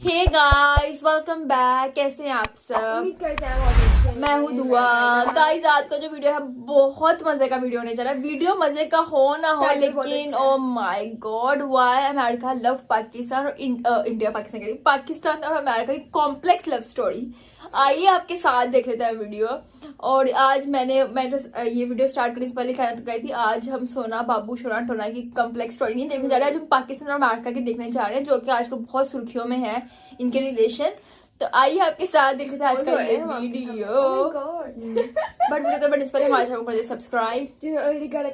Hey guys, welcome back. कैसे हैं आप सब? उम्मीद करते हैं बहुत अच्छे हैं। मैं हूँ दुआ। गाइस, आज का जो वीडियो है बहुत मजे का वीडियो होने चला है। वीडियो मजे का हो ना हो, लेकिन oh my God, why America love Pakistan और इंडिया पाकिस्तान कह रही, पाकिस्तान और अमेरिका की कॉम्प्लेक्स लव स्टोरी। आइए आपके साथ देख लेते हैं वीडियो। और आज मैं तो ये वीडियो स्टार्ट करने से पहले कहना तो कही थी, आज हम सोना बाबू शोना टोना की कॉम्प्लेक्स स्टोरी नहीं देखने जा रहे हैं। आज हम पाकिस्तान और अमेरिका की देखने जा रहे हैं, जो कि आजकल बहुत सुर्खियों में है इनके रिलेशन। तो आइए आपके साथ देख लेते हैं आज का ये वीडियो। बट वीडियो तो बढ़ने से पहले हमारे चैनल को सब्सक्राइब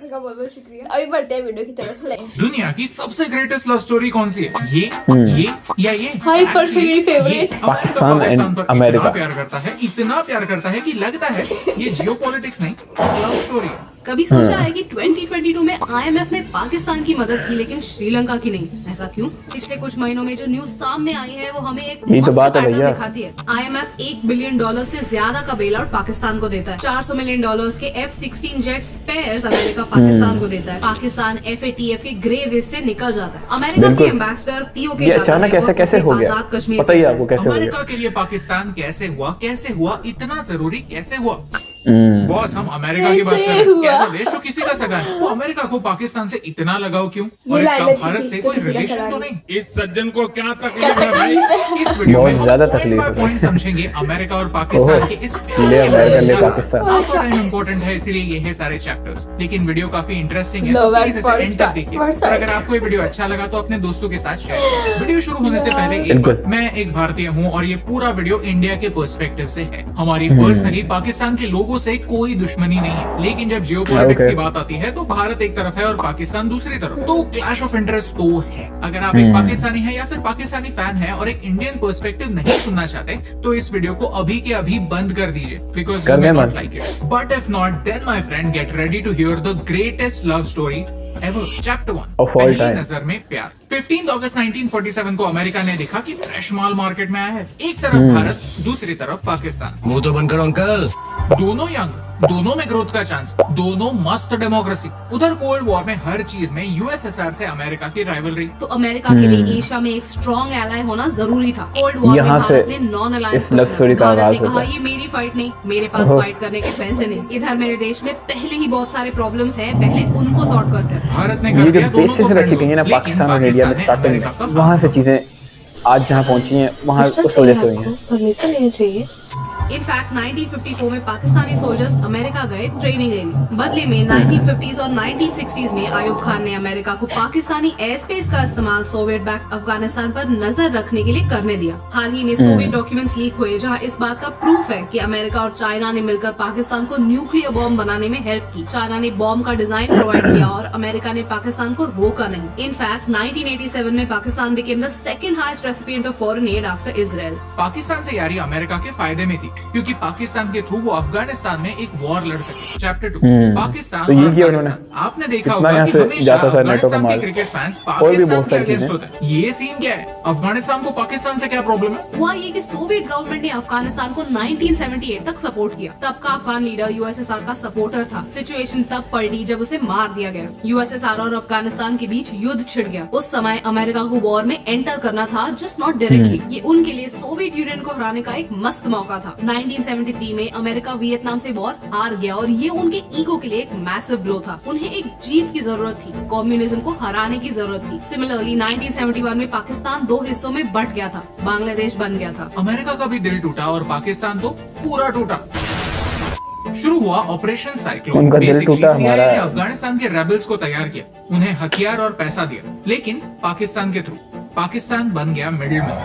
का बहुत बहुत शुक्रिया। अभी बढ़ते हैं वीडियो की तरफ से। दुनिया की सबसे ग्रेटेस्ट लव स्टोरी कौन सी है? ये या ये? High personally favourite Pakistan and America प्यार करता है, इतना प्यार करता है कि लगता है ये जियोपॉलिटिक्स नहीं, लव स्टोरी है। कभी सोचा है कि 2022 में IMF ने पाकिस्तान की मदद की, लेकिन श्रीलंका की नहीं? ऐसा क्यों? पिछले कुछ महीनों में जो न्यूज सामने आई है वो हमें एक मस्त पैटर्न दिखाती है। IMF $1 बिलियन से ज्यादा का बेल आउट पाकिस्तान को देता है। $400 मिलियन के F-16 jet spheres America Pakistan को देता है। पाकिस्तान FATF के ग्रे लिस्ट से निकल जाता है। अमेरिका के एम्बेसडर POK जाता है। कैसे हो गया? आजाद कश्मीर पता ही आपको कैसे हो गया? अमेरिका के लिए पाकिस्तान कैसे हुआ, इतना जरूरी कैसे हुआ? बॉस, हम अमेरिका की बात कर रहे हैं। कैसा देश जो किसी का सगा है, वो अमेरिका को पाकिस्तान से इतना लगाव क्यों? और इसका भारत से कोई रिलेशन तो नहीं? इस सज्जन को क्या तकलीफ है भाई? इस वीडियो में ज्यादा हम तकलीफ है। पॉइंट समझेंगे अमेरिका और पाकिस्तान के इस इम्पोर्टेंट है, इसीलिए ये है सारे चैप्टर्स। लेकिन वीडियो काफी इंटरेस्टिंग है, तो प्लीज इसे एंड तक देखिए। और अगर आपको ये वीडियो अच्छा लगा तो अपने दोस्तों के साथ शेयर करें। वीडियो शुरू होने से पहले एक बात, मैं एक भारतीय हूँ और ये पूरा वीडियो इंडिया के पर्सपेक्टिव से है। हमारी पर्सनली पाकिस्तान के लोगों से कोई दुश्मनी नहीं है, लेकिन जब जियोपॉलिटिक्स की बात आती है तो भारत एक तरफ है और पाकिस्तान दूसरी तरफ, तो क्लैश ऑफ इंटरेस्ट तो है। अगर आप एक पाकिस्तानी हैं या फिर पाकिस्तानी फैन हैं और एक इंडियन पर्सपेक्टिव नहीं सुनना चाहते, तो इस वीडियो को अभी के अभी बंद कर दीजिए, because you may not like it. But if not, then my friend, get ready to hear the greatest love story ever. Chapter 1, पहली नजर में प्यार। 15 अगस्त 1947 को अमेरिका ने देखा कि फ्रेश माल मार्केट में आया है। एक तरफ भारत, दूसरी तरफ पाकिस्तान। मुंह तो बंद करो अंकल। दोनों यंग, दोनों में ग्रोथ का चांस, दोनों मस्त डेमोक्रेसी। उधर कोल्ड वॉर में हर चीज में USSR से अमेरिका की राइवलरी। तो अमेरिका के लिए एशिया में एक स्ट्रॉन्ग एलाय होना जरूरी था। कोल्ड वॉर में भारत ने नॉन अलायंस भारत ने कहा, ये मेरी फाइट नहीं, मेरे पास फाइट करने के पैसे नहीं। इधर मेरे देश में पहले ही बहुत सारे प्रॉब्लम्स हैं, पहले उनको सॉर्ट करते हैं। भारत ने कर दिया दोनों को रखी गई है ना पाकिस्तान और इंडिया में स्टार्टिंग में, वहाँ से चीजें आज जहाँ पहुँची हैं वहाँ उस वजह से हुई हैं। परमिशन लेनी चाहिए। इनफैक्ट 1954 में पाकिस्तानी सोल्जर्स अमेरिका गए ट्रेनिंग लेने। बदले में 1950s और 1960s में आयुब खान ने अमेरिका को पाकिस्तानी एयर स्पेस का इस्तेमाल सोवियत बैक अफगानिस्तान पर नजर रखने के लिए करने दिया। हाल ही में सोवियत डॉक्यूमेंट्स लीक हुए, जहां इस बात का प्रूफ है कि अमेरिका और चाइना ने मिलकर पाकिस्तान को न्यूक्लियर बॉम्ब बनाने में हेल्प की। चाइना ने बॉम्ब का डिजाइन प्रोवाइड किया और अमेरिका ने पाकिस्तान को रोका नहीं। इनफैक्ट 1987 में Pakistan became the second highest recipient of foreign add after Israel. Pakistan से यारी अमेरिका के फायदे में थी, क्योंकि पाकिस्तान के थ्रू वो अफगानिस्तान में एक वॉर लड़ सके। चैप्टर 2, पाकिस्तान तो और अफगानिस्तान। आपने देखा होगा कि हमेशा अफगानिस्तान के क्रिकेट फैंस पाकिस्तान के अगेंस्ट होते हैं। ये सीन क्या है? अफगानिस्तान को पाकिस्तान से क्या प्रॉब्लम है? हुआ ये कि सोवियत गवर्नमेंट ने अफगानिस्तान को 1978 तक सपोर्ट किया। तब का अफगान लीडर USSR का सपोर्टर था। सिचुएशन तब पलटी जब उसे मार दिया गया। USSR और अफगानिस्तान के बीच युद्ध छिड़ गया। उस समय अमेरिका को वॉर में एंटर करना था, जस्ट नॉट डायरेक्टली। ये उनके लिए सोवियत यूनियन को हराने का एक मस्त मौका था। 1973 में अमेरिका वियतनाम से वॉर हार गया और ये उनके ईगो के लिए एक मैसिव ब्लो था। उन्हें एक जीत की जरूरत थी, कम्युनिज्म को हराने की जरूरत थी। सिमिलरली 1971 में पाकिस्तान 2 हिस्सों में बंट गया था, बांग्लादेश बन गया था। अमेरिका का भी दिल टूटा और पाकिस्तान तो पूरा टूटा। शुरू हुआ ऑपरेशन साइक्लोन। बेसिकली CIA ने अफगानिस्तान के रेबल्स को तैयार किया, उन्हें हथियार और पैसा दिया, लेकिन पाकिस्तान के थ्रू। पाकिस्तान बन गया मिडिलमैन।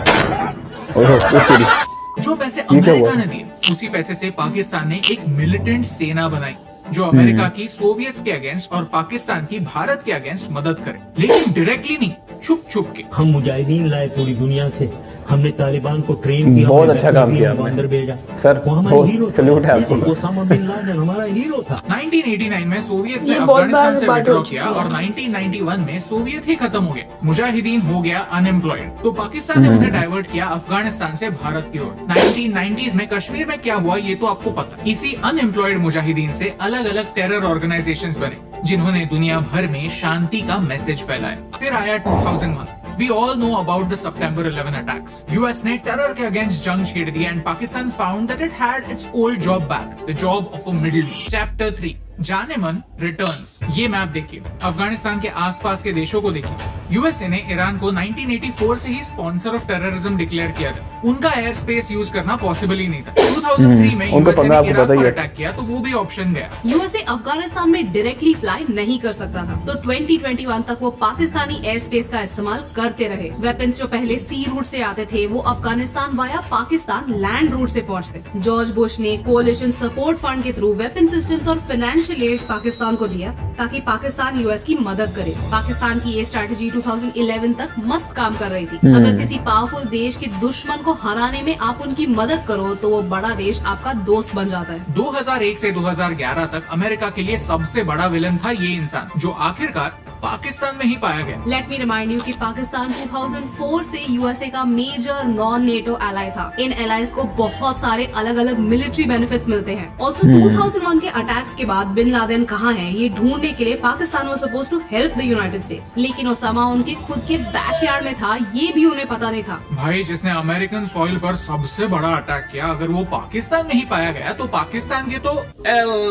जो पैसे अमेरिका ने दिए, उसी पैसे से पाकिस्तान ने एक मिलिटेंट सेना बनाई, जो अमेरिका की सोवियट्स के अगेंस्ट और पाकिस्तान की भारत के अगेंस्ट मदद करे, लेकिन डायरेक्टली नहीं, छुप छुप के। हम मुजाहिदीन लाए पूरी दुनिया से, हमने तालिबान को ट्रेन किया, बहुत अच्छा काम किया अंदर भेजा सर, वो हमारा हीरो सैल्यूट है आपको। ओसामा बिन लादेन हमारा हीरो था। 1989 में सोवियत ने अफगानिस्तान से विड्रॉ किया और 1991 में सोवियत ही खत्म हो गया। मुजाहिदीन हो गया अनएम्प्लॉयड, तो पाकिस्तान ने उन्हें डाइवर्ट किया अफगानिस्तान से भारत की ओर। 1990s में कश्मीर में क्या हुआ ये तो आपको पता। इसी अनएम्प्लॉयड मुजाहिदीन से अलग अलग टेरर ऑर्गेनाइजेशंस बने, जिन्होंने दुनिया भर में शांति का मैसेज फैलाया। फिर आया 2001, we all know about the September 11 attacks. US ने टेरर के अगेंस्ट जंग छेड़ दी and Pakistan found that it had its old job back, the job of a Middle East. Chapter 3 जानेमन रिटर्न्स। ये मैप देखिए, अफगानिस्तान के आसपास के देशों को देखिए। यूएसए ने ईरान को 1984 से ही स्पॉन्सर ऑफ टेररिज्म डिक्लेयर किया था। उनका एयर स्पेस यूज करना पॉसिबल ही नहीं था। 2003 में यूएसए ने इराक पर अटैक किया तो वो भी ऑप्शन गया। यूएसए अफगानिस्तान में डायरेक्टली फ्लाई नहीं कर सकता था, तो 2021 तक वो पाकिस्तानी एयर स्पेस का इस्तेमाल करते रहे। वेपन्स जो पहले सी रूट से आते थे वो Afghanistan via Pakistan land route से पहुंचते। जॉर्ज बुश ने कोalition सपोर्ट फंड के थ्रू वेपन सिस्टम्स और फाइनेंशियल एड पाकिस्तान को दिया ताकि पाकिस्तान यूएस की मदद करे। पाकिस्तान की ये स्ट्रेटजी 2011 तक मस्त काम कर रही थी। अगर किसी पावरफुल देश के दुश्मन को हराने में आप उनकी मदद करो तो वो बड़ा देश आपका दोस्त बन जाता है। 2001 से 2011 तक अमेरिका के लिए सबसे बड़ा विलन था ये इंसान, जो आखिरकार पाकिस्तान में ही पाया गया। लेट मी रिमाइंड यू कि पाकिस्तान 2004 से यूएसए का मेजर नॉन नेटो एलाई था। इन एलाइज को बहुत सारे अलग अलग मिलिट्री बेनिफिट्स मिलते हैं। ऑल्सो 2001 के अटैक्स के बाद बिन लादेन कहाँ है ये ढूंढने के लिए Pakistan was supposed to help the United States, लेकिन ओसामा उनके खुद के बैकयार्ड में था, ये भी उन्हें पता नहीं था। भाई, जिसने अमेरिकन सॉइल पर सबसे बड़ा अटैक किया, अगर वो पाकिस्तान में ही पाया गया तो पाकिस्तान के तो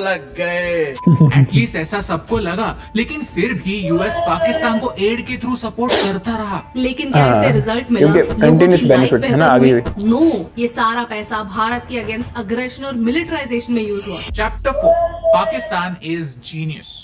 लग गए। एटलीस्ट ऐसा सबको लगा, लेकिन फिर भी यूएस पाकिस्तान को एड के थ्रू सपोर्ट करता रहा। लेकिन क्या इससे रिजल्ट मिला? लोगों की लाइफ बेहतर हुई? नो, ये सारा पैसा भारत के अगेंस्ट अग्रेशन और मिलिटराइजेशन में यूज हुआ। Chapter 4 Pakistan is genius.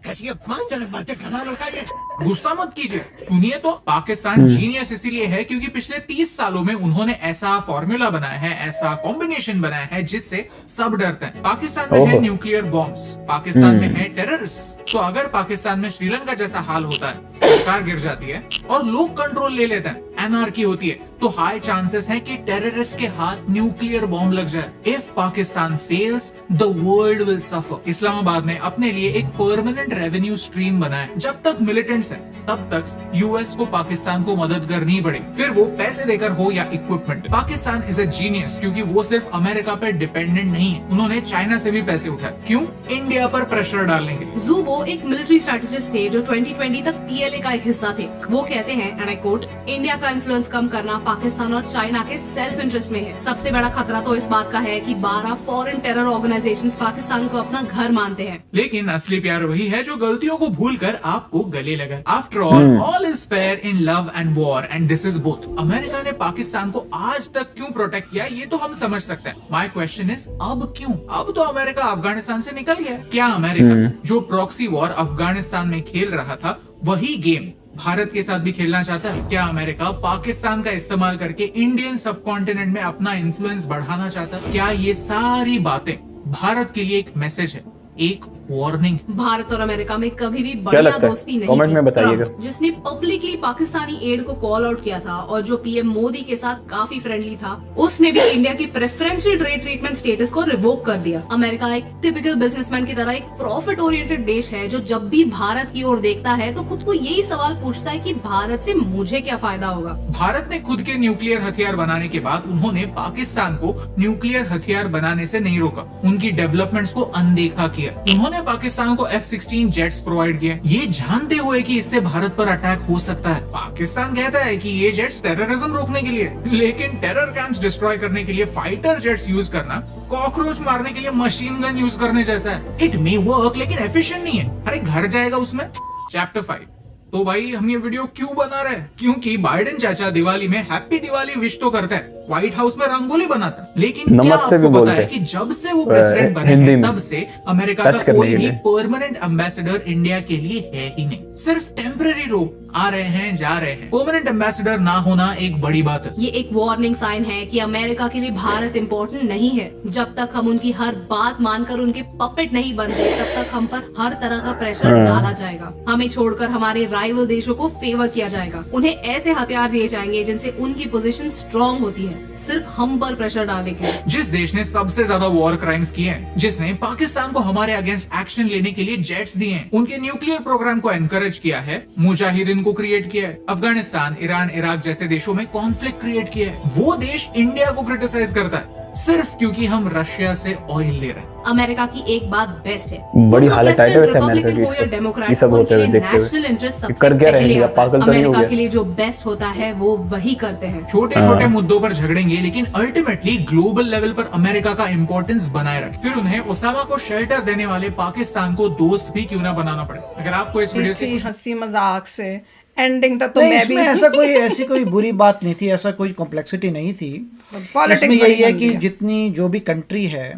कैसी अपमानजनक बातें कर रहा लड़का ये। गुस्सा मत कीजिए, सुनिए तो। पाकिस्तान जीनियस इसीलिए है क्योंकि पिछले 30 सालों में उन्होंने ऐसा फॉर्मूला बनाया है, ऐसा कॉम्बिनेशन बनाया है जिससे सब डरते हैं। पाकिस्तान में है न्यूक्लियर बॉम्ब्स, पाकिस्तान में है टेररिस्ट। तो अगर पाकिस्तान में श्रीलंका जैसा हाल होता है, सरकार गिर जाती है और लोग कंट्रोल ले लेते हैं, एनार्की होती है, तो हाई चांसेस है कि टेररिस्ट के हाथ न्यूक्लियर बॉम्ब लग जाए। If Pakistan fails, the world will suffer. Islamabad ने अपने लिए एक परमानेंट रेवेन्यू स्ट्रीम बनाया। जब तक मिलिटेंट्स है तब तक यूएस को पाकिस्तान को मदद करनी पड़े, फिर वो पैसे देकर हो या equipment. Pakistan is a genius क्योंकि वो सिर्फ अमेरिका पे डिपेंडेंट नहीं है, उन्होंने चाइना से भी पैसे उठाए। क्यों? इंडिया पर प्रेशर डालने के लिए। ज़ुबो एक मिलिट्री स्ट्रेटेजिस्ट थे जो 2020 तक पीएलए का एक हिस्सा थे। वो कहते हैं, एंड आई कोट, इंडिया का इन्फ्लुएंस कम करना पाकिस्तान और चाइना के सेल्फ इंटरेस्ट में है। सबसे बड़ा खतरा तो इस बात का है कि 12 फॉरेन टेरर ऑर्गेनाइजेशंस पाकिस्तान को अपना घर मानते हैं। लेकिन असली प्यार वही है जो गलतियों को भूलकर आपको गले लगा। After all is fair in love and war and this is both. America ने पाकिस्तान को आज तक क्यों प्रोटेक्ट किया ये तो हम समझ सकते हैं। माय क्वेश्चन इज, अब क्यों? अब तो अमेरिका अफगानिस्तान से निकल गया। क्या अमेरिका जो प्रॉक्सी वॉर अफगानिस्तान में खेल रहा था वही गेम भारत के साथ भी खेलना चाहता है? क्या अमेरिका पाकिस्तान का इस्तेमाल करके इंडियन सबकॉन्टिनेंट में अपना इन्फ्लुएंस बढ़ाना चाहता है? क्या ये सारी बातें भारत के लिए एक मैसेज है, एक वार्निंग? भारत और अमेरिका में कभी भी बढ़िया दोस्ती नहीं कमेंट में बताइएगा। ट्रम्प, जिसने पब्लिकली पाकिस्तानी एड को कॉल आउट किया था और जो पीएम मोदी के साथ काफी फ्रेंडली था, उसने भी इंडिया के प्रेफरेंशियल ट्रेड ट्रीटमेंट स्टेटस को रिवोक कर दिया। अमेरिका एक टिपिकल बिजनेसमैन की तरह एक प्रॉफिट ओरिएंटेड देश है जो जब भी भारत की ओर देखता है तो खुद को यही सवाल पूछता है कि भारत से मुझे क्या फायदा होगा। भारत ने खुद के न्यूक्लियर हथियार बनाने के बाद उन्होंने पाकिस्तान को न्यूक्लियर हथियार बनाने से नहीं रोका, उनकी डेवलपमेंट्स को अनदेखा किया। उन्होंने पाकिस्तान को F-16 जेट्स प्रोवाइड किए, ये जानते हुए कि इससे भारत पर अटैक हो सकता है। पाकिस्तान कहता है कि ये जेट्स टेररिज्म रोकने के लिए, लेकिन टेरर कैंप्स डिस्ट्रॉय करने के लिए फाइटर जेट्स यूज करना कॉकरोच मारने के लिए मशीन गन यूज करने जैसा है। इट मे वर्क लेकिन एफिशिएंट नहीं है। अरे घर जाएगा उसमें। चैप्टर 5। तो भाई हम ये वीडियो क्यों बना रहे हैं? क्योंकि बाइडेन चाचा दिवाली में हैप्पी दिवाली विश तो करते हैं, व्हाइट हाउस में रंगोली बनाता है, लेकिन क्या आपको पता है कि जब से वो प्रेसिडेंट बने हैं तब से अमेरिका का कोई भी परमानेंट एम्बेसडर इंडिया के लिए है ही नहीं। सिर्फ टेम्पररी लोग आ रहे हैं जा रहे हैं। परमानेंट एम्बेसडर ना होना एक बड़ी बात है। ये एक वार्निंग साइन है कि अमेरिका के लिए भारत इम्पोर्टेंट नहीं है। जब तक हम उनकी हर बात मानकर उनके पपेट नहीं बनते तब तक हम पर हर तरह का प्रेशर डाला जाएगा। हमें छोड़कर हमारे राइवल देशों को फेवर किया जाएगा। उन्हें ऐसे हथियार दिए जाएंगे जिनसे उनकी पोजीशन स्ट्रांग होती है, सिर्फ हम पर प्रेशर डालने के लिए। जिस देश ने सबसे ज्यादा वॉर क्राइम्स किए हैं, जिसने पाकिस्तान को हमारे अगेंस्ट एक्शन लेने के लिए जेट्स दिए हैं, उनके न्यूक्लियर प्रोग्राम को एनकरेज किया है, मुजाहिदीन को क्रिएट किया है, अफगानिस्तान, ईरान, इराक जैसे देशों में कॉन्फ्लिक्ट क्रिएट किया है, वो देश इंडिया को क्रिटिसाइज करता है सिर्फ क्योंकि हम रशिया से ऑयल ले रहे हैं। अमेरिका की एक बात बेस्ट है, बड़ी हालत है वैसे अमेरिका रिपब्लिकन हो या की, डेमोक्रेट, ये सब होते हुए देखते नेशनल हुए इंटरेस्ट ये सबसे कर क्या रहे पहले हैं, आता है। पागल तो नहीं हो अमेरिका गया? के लिए जो बेस्ट होता है वो वही करते हैं। छोटे छोटे मुद्दों पर झगड़ेंगे लेकिन अल्टीमेटली ग्लोबल लेवल पर अमेरिका का इंपॉर्टेंस बनाए रखें, फिर उन्हें ओसामा को शेल्टर देने वाले पाकिस्तान को दोस्त भी क्यों ना बनाना पड़े। अगर आपको इस वीडियो से कुछ हंसी मजाक से एंडिंग तक तो नहीं, मैं भी इसमें ऐसी कोई बुरी बात नहीं थी, ऐसा कोई कॉम्प्लेक्सिटी नहीं थी। Politics इसमें यही बड़ी है गंदी कि है। जितनी जो भी कंट्री है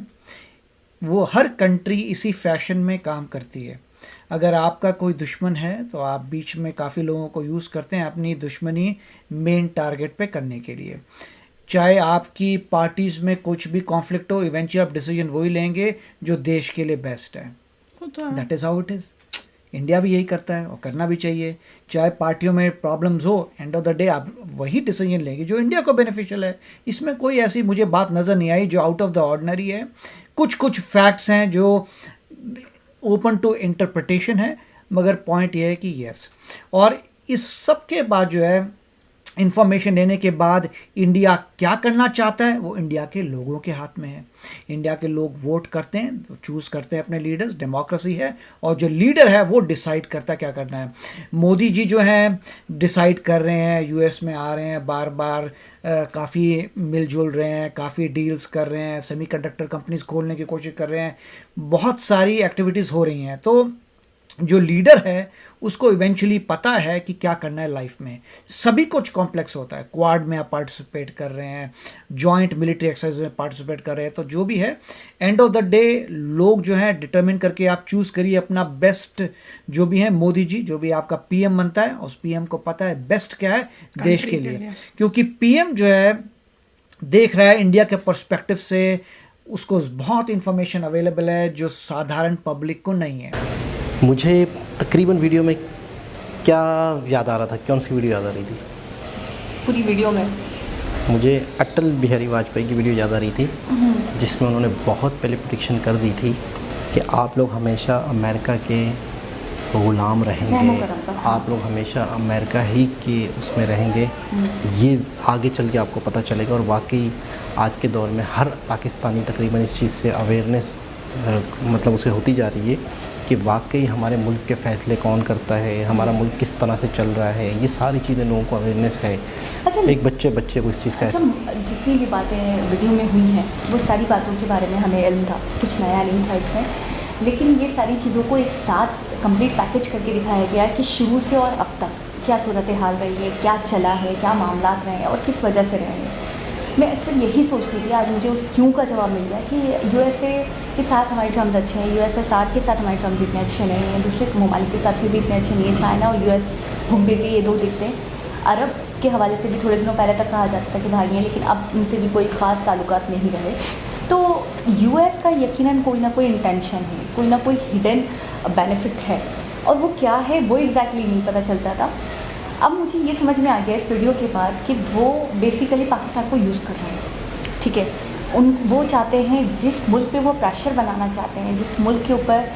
वो हर कंट्री इसी फैशन में काम करती है। अगर आपका कोई दुश्मन है तो आप बीच में काफ़ी लोगों को यूज़ करते हैं अपनी दुश्मनी मेन टारगेट पे करने के लिए। चाहे आपकी पार्टीज़ में कुछ भी कॉन्फ्लिक्ट हो, इवेंचुअली आप डिसीजन वही लेंगे जो देश के लिए बेस्ट है। That is how it is. India भी यही करता है और करना भी चाहिए। चाहे पार्टियों में प्रॉब्लम्स हो, एंड ऑफ द डे आप वही डिसीजन लेंगे जो इंडिया को बेनिफिशियल है। इसमें कोई ऐसी मुझे बात नज़र नहीं आई जो आउट ऑफ द ऑर्डिनरी है। कुछ फैक्ट्स हैं जो ओपन टू इंटरप्रिटेशन है, मगर पॉइंट ये है कि यस। और इस सब के बाद जो है इंफॉर्मेशन लेने के बाद इंडिया क्या करना चाहता है वो इंडिया के लोगों के हाथ में है। इंडिया के लोग वोट करते हैं, चूज़ करते हैं अपने लीडर्स, डेमोक्रेसी है, और जो लीडर है वो डिसाइड करता है क्या करना है। मोदी जी जो हैं डिसाइड कर रहे हैं, यूएस में आ रहे हैं, बार बार काफ़ी मिलजुल रहे हैं, काफ़ी डील्स कर रहे हैं, सेमीकंडक्टर कंपनीज खोलने की कोशिश कर रहे हैं, बहुत सारी एक्टिविटीज़ हो रही हैं। तो जो लीडर है उसको इवेंचुअली पता है कि क्या करना है लाइफ में। सभी कुछ कॉम्प्लेक्स होता है। क्वाड में आप पार्टिसिपेट कर रहे हैं, जॉइंट मिलिट्री एक्सरसाइज में पार्टिसिपेट कर रहे हैं, तो जो भी है एंड ऑफ द डे लोग जो है डिटरमिन करके आप चूज़ करिए अपना बेस्ट। जो भी है मोदी जी जो भी आपका पीएम बनता है, उस पीएम को पता है बेस्ट क्या है देश के लिए, क्योंकि पीएम जो है देख रहा है इंडिया के पर्सपेक्टिव से, उसको बहुत इंफॉर्मेशन अवेलेबल है जो साधारण पब्लिक को नहीं है। मुझे तकरीबन वीडियो में क्या याद आ रहा था, कौन सी वीडियो याद आ रही थी? पूरी वीडियो में मुझे अटल बिहारी वाजपेयी की वीडियो याद आ रही थी, जिसमें उन्होंने बहुत पहले प्रेडिक्शन कर दी थी कि आप लोग हमेशा अमेरिका के गुलाम रहेंगे, आप लोग हमेशा अमेरिका ही के उसमें रहेंगे। ये आगे चल के आपको पता चलेगा, और वाकई आज के दौर में हर पाकिस्तानी तकरीबन इस चीज़ से अवेयरनेस मतलब उसे होती जा रही है कि वाकई हमारे मुल्क के फ़ैसले कौन करता है, हमारा मुल्क किस तरह से चल रहा है, ये सारी चीज़ें लोगों को अवेयरनेस है। अच्छा, एक बच्चे को इस चीज़ का जितनी भी बातें वीडियो में हुई हैं वो सारी बातों के बारे में हमें इल्म था, कुछ नया नहीं था इसमें, लेकिन ये सारी चीज़ों को एक साथ कंप्लीट पैकेज करके दिखाया गया कि शुरू से और अब तक क्या सूरत हाल रही है, क्या चला है, क्या मामला रहे हैं और किस वजह से रहे हैं। मैं अक्सर यही सोचती थी, आज मुझे उस क्यों का जवाब मिल गया कि यूएसए के साथ हमारे टर्म्स अच्छे हैं, यूएसएसआर के साथ हमारे टर्म्स इतने अच्छे नहीं हैं, दूसरे ममालिक के साथ भी इतने अच्छे नहीं है। चाइना और यूएस घूमने के ये दो दिखते हैं। अरब के हवाले से भी थोड़े दिनों पहले तक कहा जाता था कि भाई हैं, लेकिन अब उनसे भी कोई ख़ास ताल्लुकात नहीं रहे। तो यूएस का यकीनन कोई ना कोई इंटेंशन है, कोई ना कोई हिडन बेनिफिट है, और वो क्या है वो एग्जैक्टली नहीं पता चलता था। अब मुझे ये समझ में आ गया इस वीडियो के बाद कि वो बेसिकली पाकिस्तान को यूज़ कर रहे हैं। ठीक है, वो चाहते हैं जिस मुल्क पे वो प्रेशर बनाना चाहते हैं, जिस मुल्क के ऊपर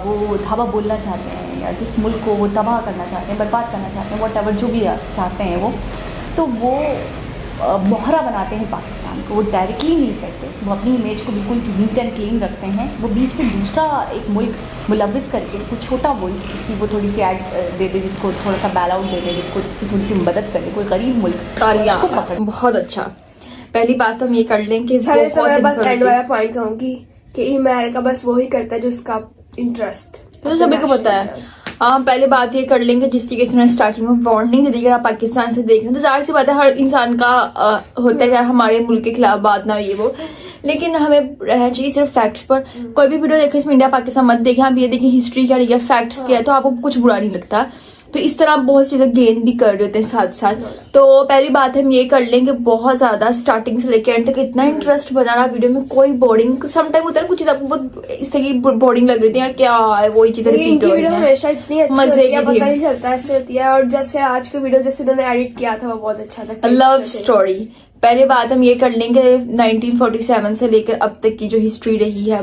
वो धावा बोलना चाहते हैं, या जिस मुल्क को वो तबाह करना चाहते हैं, बर्बाद करना चाहते हैं, व्हाटएवर जो भी चाहते हैं वो, तो वो मोहरा बनाते हैं पाकिस्तान को। वो डायरेक्टली नहीं करते, वो अपनी इमेज को बिल्कुल नीट एंड क्लीन रखते हैं। वो बीच में दूसरा एक मुल्क मुलविस करके, कोई छोटा मुल्क जिसकी वो थोड़ी सी ऐड दे दे, जिसको थोड़ा सा बैल आउट दे दे, जिसको जिसकी थोड़ी सी मदद कर दे, कोई गरीब मुल्क। बहुत अच्छा। पहली बात हम ये कर लें कि बस एंड वाला पॉइंट कहूँगी कि अमेरिका बस वो ही करता है जो उसका इंटरेस्ट, तो सभी को पता है। पहले बात ये कर लेंगे जिस तरीके से उन्होंने स्टार्टिंग में वार्निंग दे दी, अगर आप पाकिस्तान से देख रहे हैं तो जाहिर सी बात है हर इंसान का होता है कि हमारे मुल्क के खिलाफ बात ना हो ये वो, लेकिन हमें रहना चाहिए सिर्फ फैक्ट्स पर। कोई भी वीडियो देखे इसमें इंडिया पाकिस्तान मत देखें, आप ये देखें हिस्ट्री क्या रही है, फैक्ट्स क्या है, तो आपको कुछ बुरा नहीं लगता। तो इस तरह आप बहुत चीजें गेन भी कर रहे होते हैं साथ साथ। तो पहली बात हम ये कर लें कि बहुत ज्यादा स्टार्टिंग से लेकर एंड तक इतना इंटरेस्ट बना रहा वीडियो में, कोई बोर्डिंग समटाइम होता है, कुछ चीज आपको बहुत इससे की बोर्डिंग लग रही थी यार, क्या है वही चीजें रिपीट हो रही हैं। हमेशा इतनी अच्छी होती है, पता नहीं चलता ऐसे होती है। और जैसे आज का वीडियो जैसे उन्होंने एडिट किया था वो बहुत अच्छा था, लव स्टोरी। पहले बात हम ये कर लेंगे 1947 से लेकर अब तक की जो हिस्ट्री रही है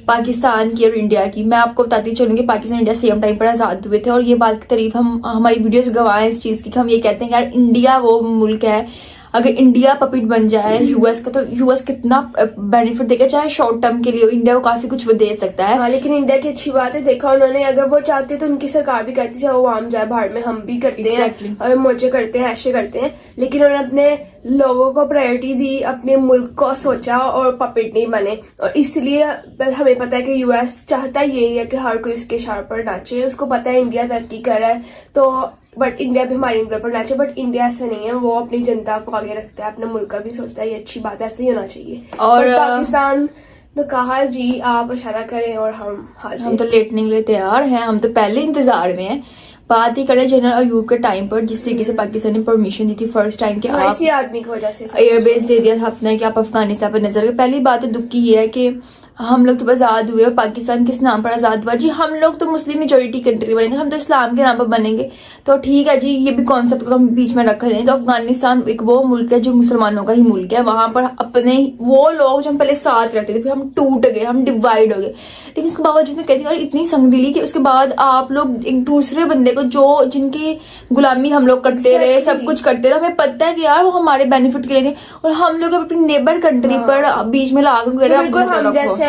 पाकिस्तान की और इंडिया की। मैं आपको बताती चलूंगी पाकिस्तान इंडिया सेम टाइम पर आजाद हुए थे, और ये बात की तारीफ हम हमारी वीडियोस गवाएं इस चीज की, हम ये कहते हैं यार इंडिया वो मुल्क है अगर इंडिया पपिट बन जाए यूएस का, तो यूएस कितना बेनिफिट देगा, चाहे शॉर्ट टर्म के लिए इंडिया को काफी कुछ वो दे सकता है। हाँ, लेकिन इंडिया की अच्छी बात है, देखा उन्होंने, अगर वो चाहते तो उनकी सरकार भी करती, चाहे वो आम जाए बाहर में, हम भी करते हैं और मोर्चे करते हैं, ऐसे करते हैं, लेकिन उन्होंने अपने लोगों को प्रायोरिटी दी, अपने मुल्क को सोचा और पपेट नहीं बने। और इसलिए हमें पता है कि यूएस चाहता यही है कि हर कोई उसके इशारे पर नाचे। उसको पता है इंडिया तरक्की कर रहा है, तो बट इंडिया भी हमारे इंडिया पर नाचे, बट इंडिया ऐसा नहीं है, वो अपनी जनता को आगे रखता है, अपने मुल्क का भी सोचता है, ये अच्छी बात है, ऐसे ही होना चाहिए। और पाकिस्तान तो कहा जी आप इशारा करें और हम तो लेटने के लिए तैयार हैं, हम तो पहले इंतजार में हैं। बात ही करें जनरल अयूब के टाइम पर, जिस तरीके से पाकिस्तान ने परमिशन दी थी फर्स्ट टाइम कि आप इसी आदमी की वजह से एयरबेस दे दिया था अपना कि आप अफगानिस्तान पर नजर। पहली बात तो दुख की ये है कि हम लोग जब आजाद हुए और पाकिस्तान किस नाम पर आजाद हुआ जी, हम लोग तो मुस्लिम मेजोरिटी कंट्री बनेंगे, हम तो इस्लाम के नाम पर बनेंगे, तो ठीक है जी, ये भी कॉन्सेप्ट को हम बीच में रख रहे हैं। तो अफगानिस्तान एक वो मुल्क है जो मुसलमानों का ही मुल्क है, वहां पर अपने वो लोग जो हम पहले साथ रहते थे, फिर हम टूट गए, हम डिवाइड हो गए, लेकिन उसके बावजूद मैं कहती हूँ इतनी संगदिली कि उसके बाद आप लोग एक दूसरे बंदे को जो जिनकी गुलामी हम लोग करते रहे, सब कुछ करते रहे, हमें पता है कि यार वो हमारे बेनिफिट के लिए, और हम लोग अपनी नेबर कंट्री पर बीच में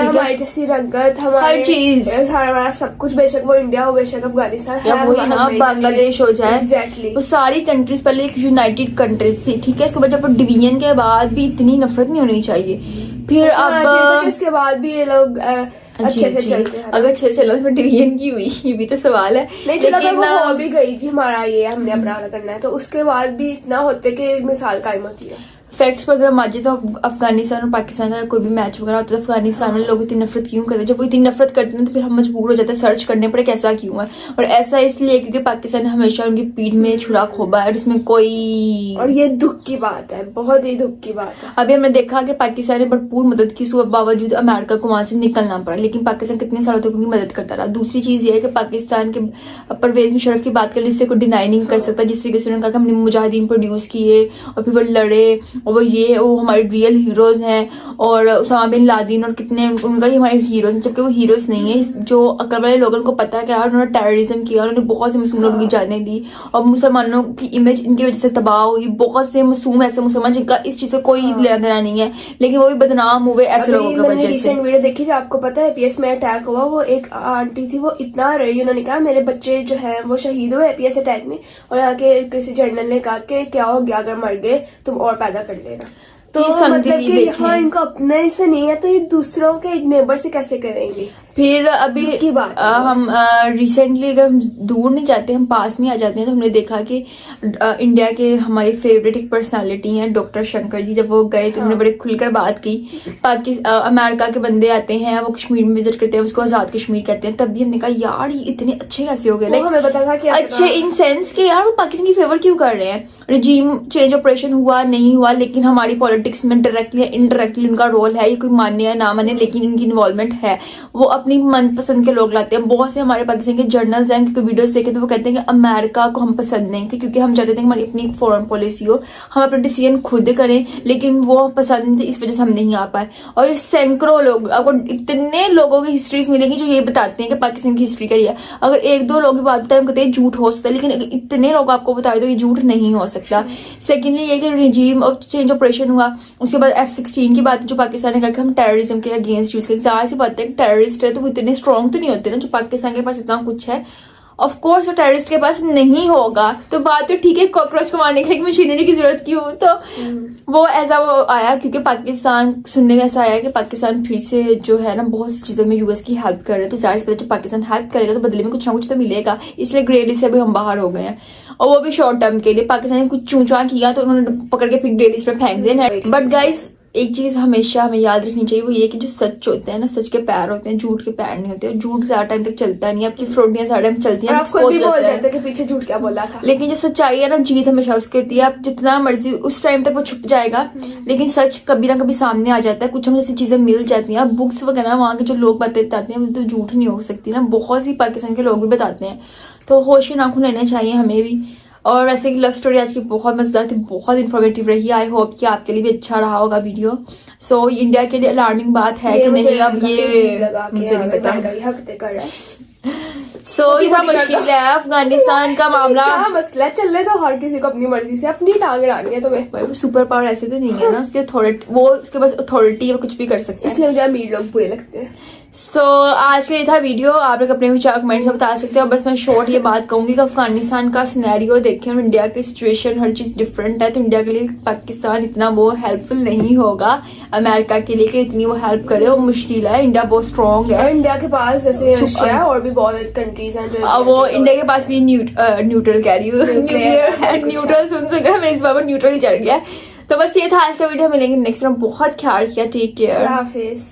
हमारी जैसी रंगत, हमारी चीज, हमारा सब कुछ, बेशक वो इंडिया हो बेशक अफगानिस्तान है, बांग्लादेश हो जाए, एग्जैक्टली वो सारी कंट्रीज पहले एक यूनाइटेड कंट्रीज थी, ठीक है। इसके बाद जब डिवीजन के बाद भी इतनी नफरत नहीं होनी चाहिए। फिर अब इसके बाद भी ये लोग अच्छे से चलते हैं, अगर अच्छे से चला तो डिवीजन की हुई, ये भी तो सवाल है। नहीं चला तो वो हो भी गई जी, हमारा ये हमने अपना करना है, तो उसके बाद भी इतना होते कि मिसाल कायम होती है। फैक्ट्स पर अगर हम आज तो अफगानिस्तान और पाकिस्तान का कोई भी मैच वगैरह होता है तो अफगानिस्तान में लोग इतनी नफरत क्यों करते हैं? जब वो इतनी नफरत करते हैं तो फिर हम मजबूर हो जाते हैं सर्च करने पर कैसा क्यों है, और ऐसा इसलिए क्योंकि पाकिस्तान ने हमेशा उनकी पीठ में छुरा खोबा है और उसमें कोई, और ये दुख की बात है, बहुत ही दुख की बात है। अभी हमने देखा कि पाकिस्तान ने भरपूर मदद की, उसके बावजूद अमेरिका को वहां से निकलना पड़ा, लेकिन पाकिस्तान कितने सालों तक उनकी मदद करता रहा। दूसरी चीज ये है कि पाकिस्तान के परवेज मुशर्रफ की बात कर इससे कोई डिनाई नहीं कर सकता, जिस तरीके से उन्होंने कहा कि हमने मुजाहिदीन प्रोड्यूस किए और फिर वो लड़े और वो ये वो हमारे रियल हीरोज हैं, और उसामा बिन लादेन और कितने उनका ही हमारे हीरोज हैं, जबकि वो हीरोज नहीं है। जो अकल वाले लोगों को पता है कि यार उन्होंने टेररिज्म किया, उन्होंने बहुत से मासूम लोगों की जानें ली और मुसलमानों की इमेज इनकी वजह से तबाह हुई। बहुत से मासूम ऐसे मुसलमान जिनका इस चीज से कोई लेना देना नहीं है, लेकिन वो भी बदनाम हुए ऐसे लोगों की वजह से। रिसेंट वीडियो देखी जो आपको पता है एपीएस में अटैक हुआ, वो एक आंटी थी, वो इतना रही, उन्होंने कहा मेरे बच्चे जो है वो शहीद हुए एपीएस अटैक में, और यहाँ के किसी जर्नल ने कहा कि क्या हो गया अगर मर गए तुम और पैदा कर लेना। तो मतलब कि यहाँ इनको अपने से नहीं है तो ये दूसरों के एक नेबर से कैसे करेंगे। फिर अभी की बात हम रिसेंटली अगर हम दूर नहीं जाते, हम पास में आ जाते हैं, तो हमने देखा कि इंडिया के हमारे फेवरेट एक पर्सनालिटी हैं डॉक्टर शंकर जी, जब वो गए तो उन्होंने बड़े खुलकर बात की। अमेरिका के बंदे आते हैं, वो कश्मीर में विजिट करते हैं, उसको आजाद कश्मीर कहते हैं, तब भी हमने कहा यार ये इतने अच्छे कैसे हो गए, हमें पता था कि अच्छे इन सेंस के यार वो पाकिस्तान की फेवर क्यों कर रहे हैं। रिजीम चेंज ऑपरेशन हुआ नहीं हुआ, लेकिन हमारी पॉलिटिक्स में डायरेक्टली इनडायरेक्टली उनका रोल है, ये कोई माने या ना माने लेकिन इनकी इन्वॉल्वमेंट है। वो अपनी मनपसंद के लोग लाते हैं। बहुत से हमारे पाकिस्तान के जर्नल्स हैं, क्योंकि वीडियोस देखे तो वो कहते हैं कि अमेरिका को हम पसंद नहीं थे, क्योंकि हम चाहते थे कि हमारी अपनी फॉरेन पॉलिसी हो, हम अपने डिसीजन खुद करें, लेकिन वो पसंद नहीं थे, इस वजह से हम नहीं आ पाए। और सैकड़ों लोग, आपको इतने लोगों की हिस्ट्रीज मिलेंगी जो ये बताते हैं कि पाकिस्तान की हिस्ट्री क्या है। अगर एक दो लोग की बात बताए, हम कहते हैं झूठ हो सकता है, लेकिन इतने लोग आपको बता दो ये झूठ नहीं हो सकता। सेकेंडली ये कि रिजीम और चेंज ऑपरेशन हुआ, उसके बाद F-16 की बात जो पाकिस्तान ने कहा कि हम टेररिज्म के अगेंस्ट यूज करें। जाहिर सी बात है कि टेररिस्ट है तो वो इतने स्ट्रॉन्ग तो नहीं होते ना, जो पाकिस्तान के पास इतना कुछ है। ऑफ कोर्स वो टेररिस्ट के पास नहीं होगा, तो बात तो ठीक है, कॉकरोच को मारने के लिए मशीनरी की जरूरत क्यों, तो वो ऐसा वो आया क्योंकि पाकिस्तान, सुनने में ऐसा आया कि पाकिस्तान फिर से जो है ना बहुत सी चीजों में यूएस की हेल्प कर रहे हैं, तो जाहिर सी बात है पाकिस्तान हेल्प करेगा तो बदले में कुछ ना कुछ तो मिलेगा, इसलिए ग्रे लिस्ट से अभी हम बाहर हो गए हैं, और वो भी शॉर्ट टर्म के लिए। पाकिस्तान ने कुछ चूचा किया तो उन्होंने पकड़ के फिर ग्रे लिस्ट पे फेंक दिया। बट गाइस एक चीज हमेशा हमें याद रखनी चाहिए, वो ये कि जो सच होते हैं ना, सच के पैर होते हैं, झूठ के पैर नहीं होते। और झूठ ज्यादा टाइम तक चलता नहीं है, आपकी फ्रॉडियां ज्यादा टाइम चलती हैं, आपको भी बोल जाते हैं कि पीछे झूठ क्या बोला था। लेकिन जो सच्चाई है ना, जीत हमेशा उसकी होती है। आप जितना मर्जी उस टाइम तक वो छुप जाएगा, लेकिन सच कभी ना कभी सामने आ जाता है। कुछ हमें जैसी चीजें मिल जाती हैं, बुक्स वगैरह वहाँ के जो लोग बातें बताते हैं वो तो झूठ नहीं हो सकती ना, बहुत सी पाकिस्तान के लोग भी बताते हैं। तो होश के नाखून लेने चाहिए हमें भी। और वैसे की लव स्टोरी आज की बहुत मजेदार थी, बहुत इन्फॉर्मेटिव रही। आई होप कि आपके लिए भी अच्छा रहा होगा वीडियो। सो इंडिया के लिए अलार्मिंग बात है कि नहीं, अब ये मुझे नहीं पता। सो इतना मुश्किल है अफगानिस्तान का मामला। क्या मसला है, चल रहे तो हर किसी को अपनी मर्जी से अपनी टांग अड़ानी है तुम्हें। भाई वो सुपर पावर ऐसे तो नहीं है ना, उसके अथॉरिटी, वो उसके पास अथॉरिटी है, वो कुछ भी कर सकते हैं, इसलिए मुझे अमीर लोग बुरे लगते हैं। सो आज के लिए था वीडियो। आप लोग अपने विचार कमेंट्स में बता सकते हो। बस मैं शॉर्ट ये बात कहूंगी कि अफगानिस्तान का सिनेरियो देखें और इंडिया की सिचुएशन हर चीज डिफरेंट है, तो इंडिया के लिए पाकिस्तान इतना वो हेल्पफुल नहीं होगा अमेरिका के लिए कि इतनी वो हेल्प करे, वो मुश्किल है। इंडिया बहुत स्ट्रॉन्ग है। इंडिया के पास जैसे रशिया है और भी बहुत कंट्रीज हैं जो वो इंडिया के पास भी न्यूट्रल कह रही हूँ, न्यूट्रल सुन सका मैं इस बार न्यूट्रल चढ़ गया। तो बस ये था आज का वीडियो, मिलेंगे नेक्स्ट में। बहुत ख्याल किया, टेक केयर, हाफिज।